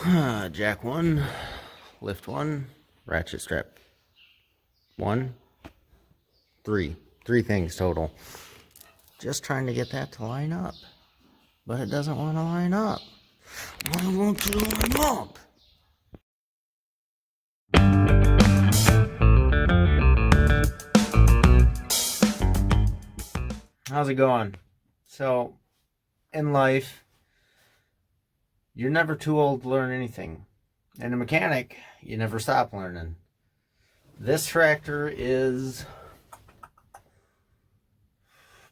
Jack 1, lift 1, ratchet strap 1, 3. 3 things total. Just trying to get that to line up. But it doesn't want to line up. Why won't you line up? How's it going? So, in life, you're never too old to learn anything. And a mechanic, you never stop learning. This tractor is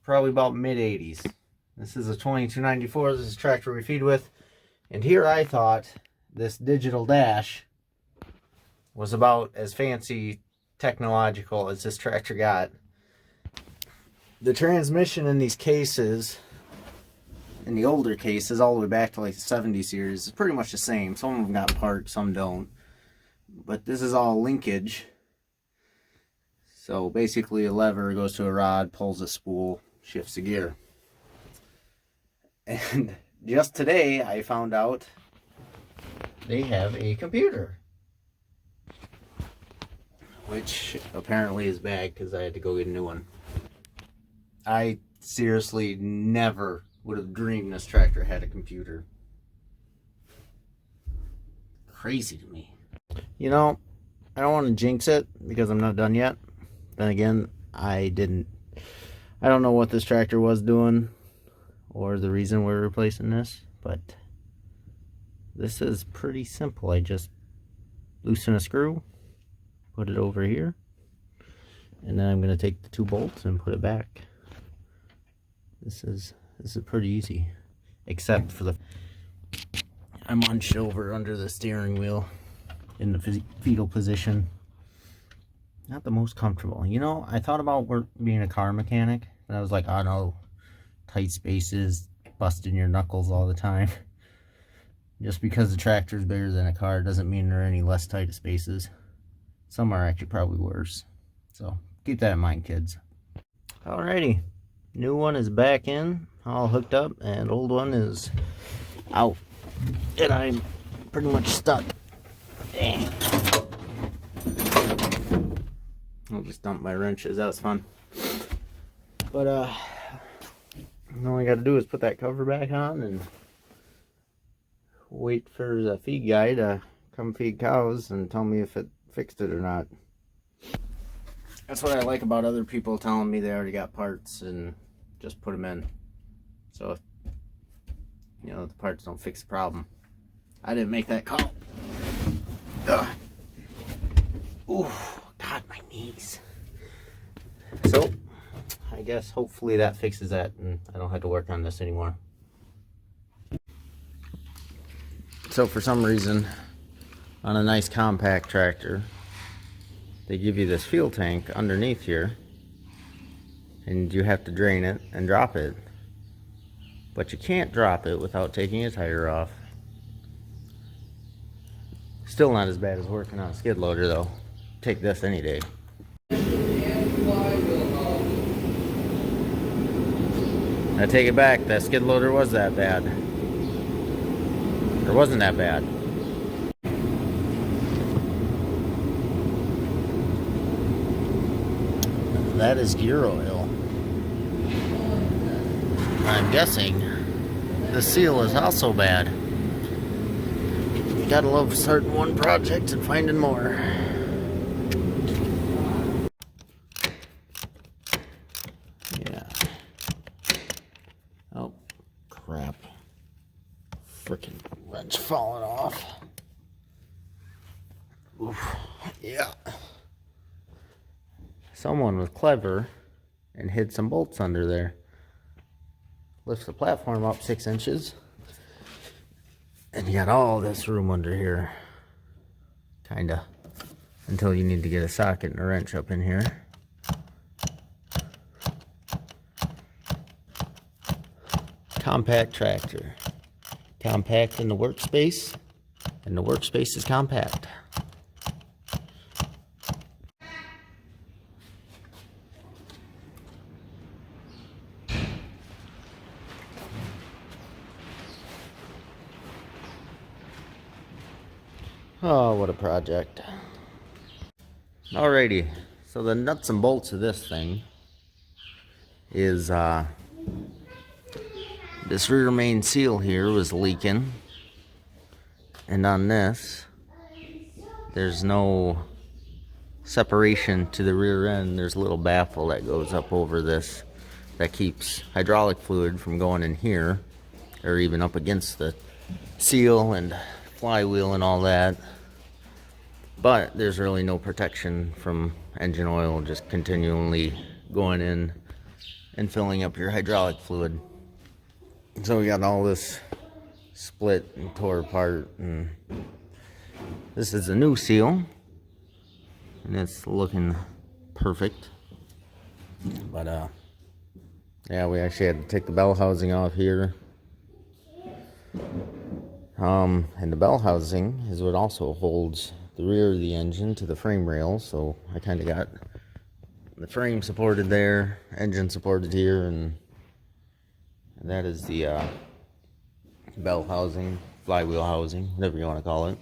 probably about mid-80s. This is a 2294. This is a tractor we feed with. And here I thought this digital dash was about as fancy technological as this tractor got. The transmission in these cases, in the older cases, all the way back to like the 70 series, is pretty much the same. Some of them got parts, some don't. But this is all linkage. So basically a lever goes to a rod, pulls a spool, shifts the gear. And just today I found out they have a computer. Which apparently is bad because I had to go get a new one. I seriously never would have dreamed this tractor had a computer. Crazy to me. You know, I don't want to jinx it because I'm not done yet. Then again, I don't know what this tractor was doing or the reason we're replacing this, but this is pretty simple. I just loosen a screw, put it over here, and then I'm going to take the 2 bolts and put it back. This is pretty easy, except for I'm hunched over under the steering wheel in the fetal position. Not the most comfortable. You know, I thought about being a car mechanic, and I was like, oh no, tight spaces, busting your knuckles all the time. Just because the tractor is bigger than a car doesn't mean there are any less tight spaces. Some are actually probably worse. So keep that in mind, kids. Alrighty. New one is back in, all hooked up, and old one is out. And I'm pretty much stuck. Dang. I'll just dump my wrenches, that was fun. But all I gotta do is put that cover back on and wait for the feed guy to come feed cows and tell me if it fixed it or not. That's what I like about other people telling me they already got parts and just put them in. So, if, you know, the parts don't fix the problem. I didn't make that call. Ugh. Ooh, God, my knees. So, I guess hopefully that fixes that and I don't have to work on this anymore. So for some reason, on a nice compact tractor, they give you this fuel tank underneath here, and you have to drain it and drop it. But you can't drop it without taking a tire off. Still not as bad as working on a skid loader though. Take this any day. I take it back, that skid loader was that bad. Or wasn't that bad. That is gear oil. I'm guessing the seal is also bad. You gotta love starting one project and finding more. Yeah. Oh, crap. Frickin' wrench falling off. Oof. Yeah. Someone was clever and hid some bolts under there. Lifts the platform up 6 inches. And you got all this room under here. Kinda. Until you need to get a socket and a wrench up in here. Compact tractor. Compact in the workspace. And the workspace is compact. Oh, what a project. Alrighty, so the nuts and bolts of this thing is this rear main seal here was leaking, and on this there's no separation to the rear end. There's a little baffle that goes up over this that keeps hydraulic fluid from going in here or even up against the seal and flywheel and all that. But there's really no protection from engine oil just continually going in and filling up your hydraulic fluid. So we got all this split and tore apart, and this is a new seal and it's looking perfect. But yeah, we actually had to take the bell housing off here. And the bell housing is what also holds the rear of the engine to the frame rail, so I kind of got the frame supported there, engine supported here, and that is the bell housing, flywheel housing, whatever you want to call it.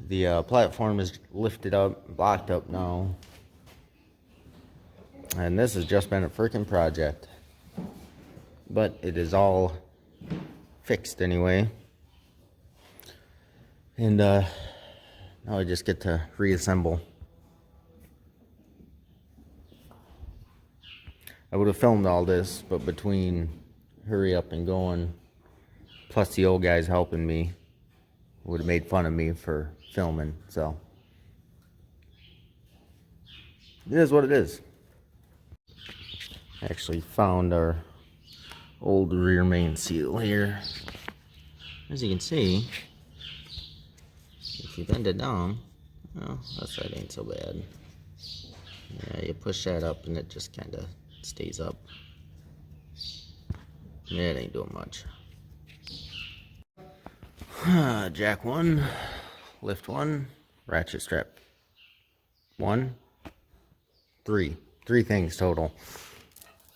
The platform is lifted up, blocked up now, and this has just been a freaking project, but it is all fixed anyway. And now I just get to reassemble. I would have filmed all this, but between hurry up and going, plus the old guys helping me, would have made fun of me for filming. So it is what it is. Actually found our old rear main seal here. As you can see, if you bend it down, well, that side ain't so bad. Yeah, you push that up and it just kind of stays up. Yeah, it ain't doing much. Jack 1, lift 1, ratchet strap 1, 3. 3 things total.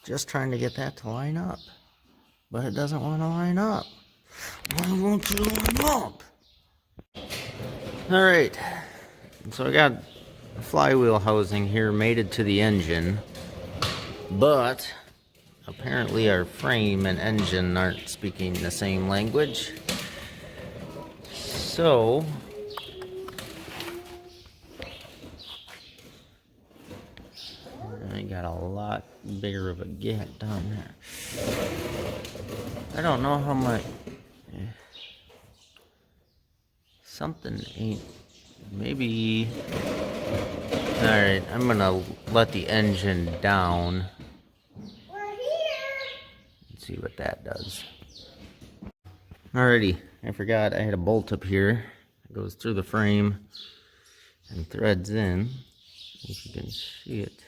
Just trying to get that to line up. But it doesn't want to line up. Why won't you line up? Alright, so I got a flywheel housing here mated to the engine, but apparently our frame and engine aren't speaking the same language. So I got a lot bigger of a gap down there. I don't know how much. Something ain't. Maybe. Alright, I'm gonna let the engine down. We're here. Let's see what that does. Alrighty, I forgot I had a bolt up here. It goes through the frame and threads in. If you can see it.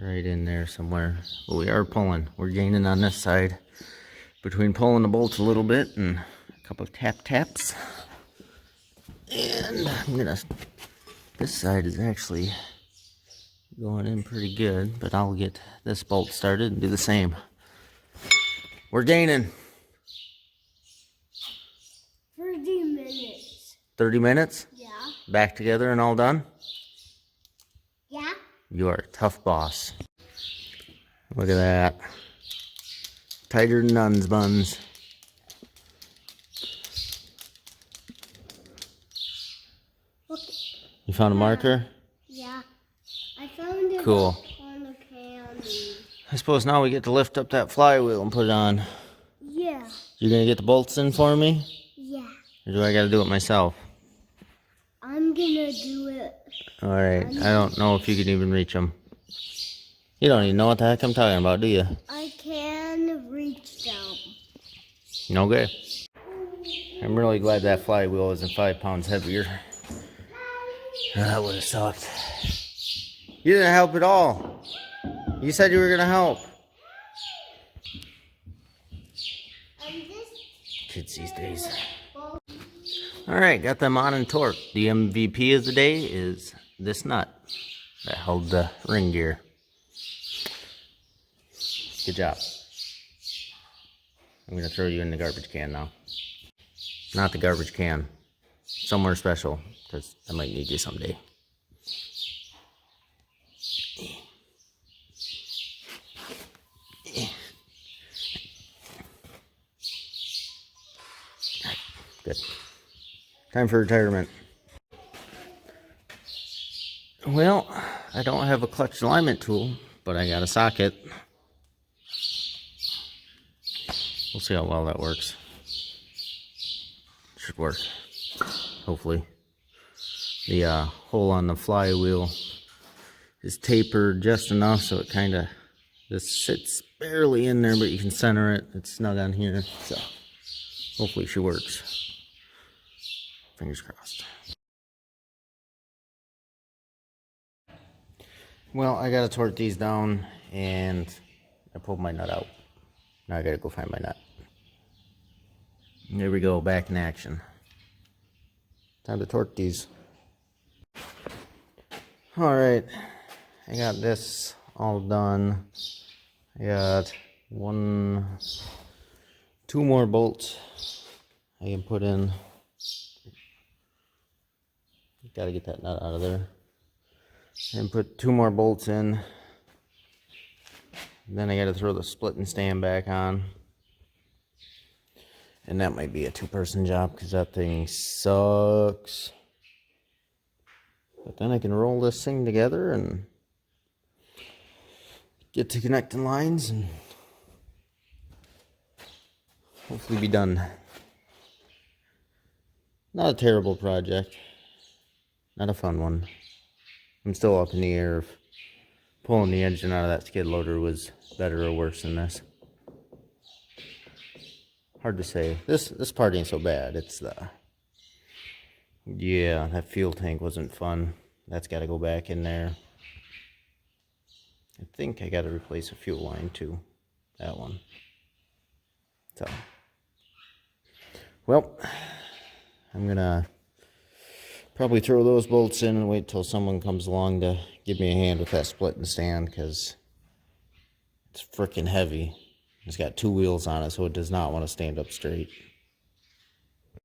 Right in there somewhere. But we are pulling. We're gaining on this side. Between pulling the bolts a little bit and a couple of taps. And I'm gonna, this side is actually going in pretty good, but I'll get this bolt started and do the same. We're gaining. 30 minutes. 30 minutes? Yeah. Back together and all done? Yeah. You are a tough boss. Look at that. Tighter than nuns buns. Look. You found a marker? Yeah. I found it Cool. on the candy. I suppose now we get to lift up that flywheel and put it on. Yeah. You gonna get the bolts in for me? Yeah. Or do I gotta do it myself? I'm gonna do it. Alright, I don't know if you can even reach them. You don't even know what the heck I'm talking about, do you? I can reach them. Okay. I'm really glad that flywheel isn't 5 pounds heavier. That would have sucked. You didn't help at all. You said you were gonna help. Kids these days. Alright, got them on and torqued. The MVP of the day is this nut that held the ring gear. Good job. I'm gonna throw you in the garbage can now. Not the garbage can. somewhere special, because I might need you someday. Good. Time for retirement. Well, I don't have a clutch alignment tool, but I got a socket. We'll see how well that works. Should work, hopefully. The hole on the flywheel is tapered just enough so it kind of just sits barely in there, but you can center it. It's snug on here, so hopefully she works. Fingers crossed. Well, I gotta torque these down, and I pulled my nut out. Now I gotta go find my nut. There we go, back in action. Time to torque these. Alright, I got this all done. I got two more bolts I can put in. Gotta get that nut out of there. And put two more bolts in. Then I gotta throw the split and stand back on. And that might be a two-person job because that thing sucks. But then I can roll this thing together and get to connecting lines and hopefully be done. Not a terrible project. Not a fun one. I'm still up in the air if pulling the engine out of that skid loader was better or worse than this. Hard to say. This part ain't so bad. It's that fuel tank wasn't fun. That's got to go back in there. I think I got to replace a fuel line too. That one. So, well, I'm gonna probably throw those bolts in and wait till someone comes along to give me a hand with that split and stand, because it's freaking heavy. It's got two wheels on it, so it does not want to stand up straight.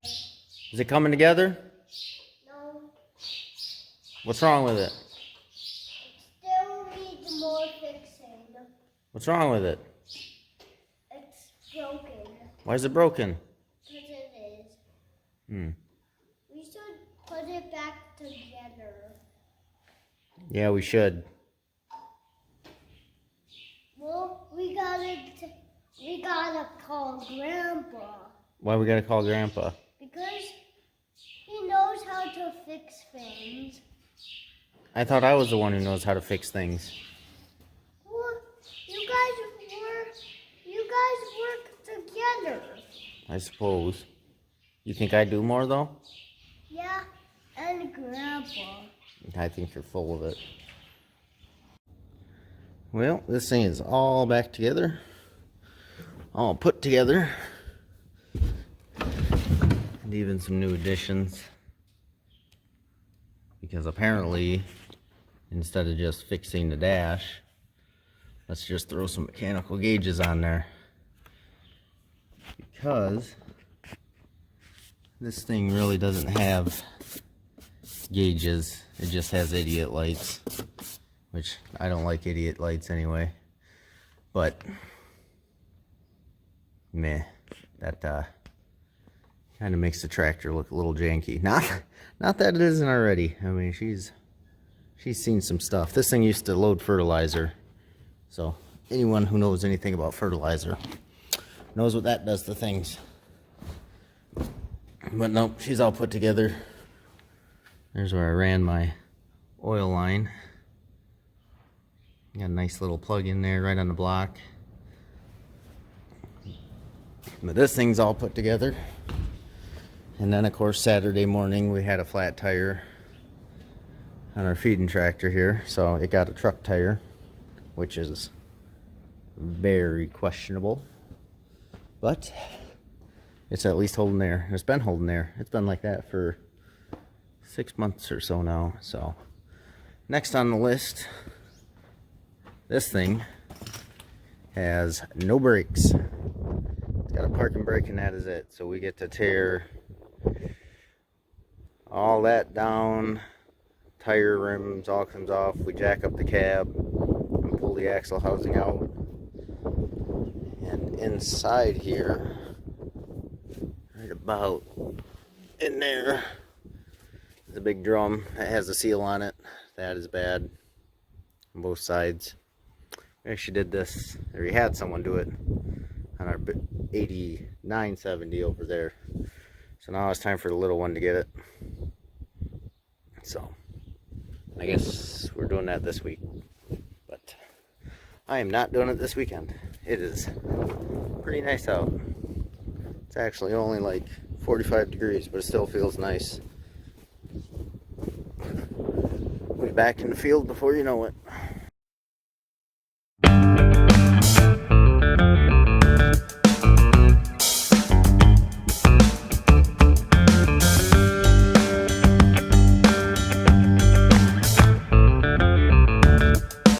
Is it coming together? No. What's wrong with it? It still needs more fixing. What's wrong with it? It's broken. Why is it broken? Because it is. We should put it back together. Yeah, we should. Well, we gotta call Grandpa. Why we gotta call Grandpa? Because he knows how to fix things. I thought I was the one who knows how to fix things. Well, you guys work together. I suppose. You think I do more, though? Yeah, and Grandpa. I think you're full of it. Well, this thing is all back together. All put together. And even some new additions. Because apparently, instead of just fixing the dash, let's just throw some mechanical gauges on there. Because this thing really doesn't have gauges. It just has idiot lights. Which, I don't like idiot lights anyway. But, meh. That kind of makes the tractor look a little janky. Not that it isn't already. I mean, she's seen some stuff. This thing used to load fertilizer. So, anyone who knows anything about fertilizer knows what that does to things. But nope, she's all put together. There's where I ran my oil line. Got a nice little plug in there right on the block. But this thing's all put together. And then of course Saturday morning we had a flat tire on our feeding tractor here. So it got a truck tire, which is very questionable. But it's at least holding there. It's been holding there. It's been like that for 6 months or so now. So next on the list, this thing has no brakes. It's got a parking brake and that is it. So we get to tear all that down, tire rims all comes off. We jack up the cab and pull the axle housing out. And inside here, right about in there, is a big drum that has a seal on it. That is bad on both sides. We actually did this, or we had someone do it on our 8970 over there. So now it's time for the little one to get it. So I guess we're doing that this week. But I am not doing it this weekend. It is pretty nice out. It's actually only like 45 degrees, but it still feels nice. We'll be back in the field before you know it.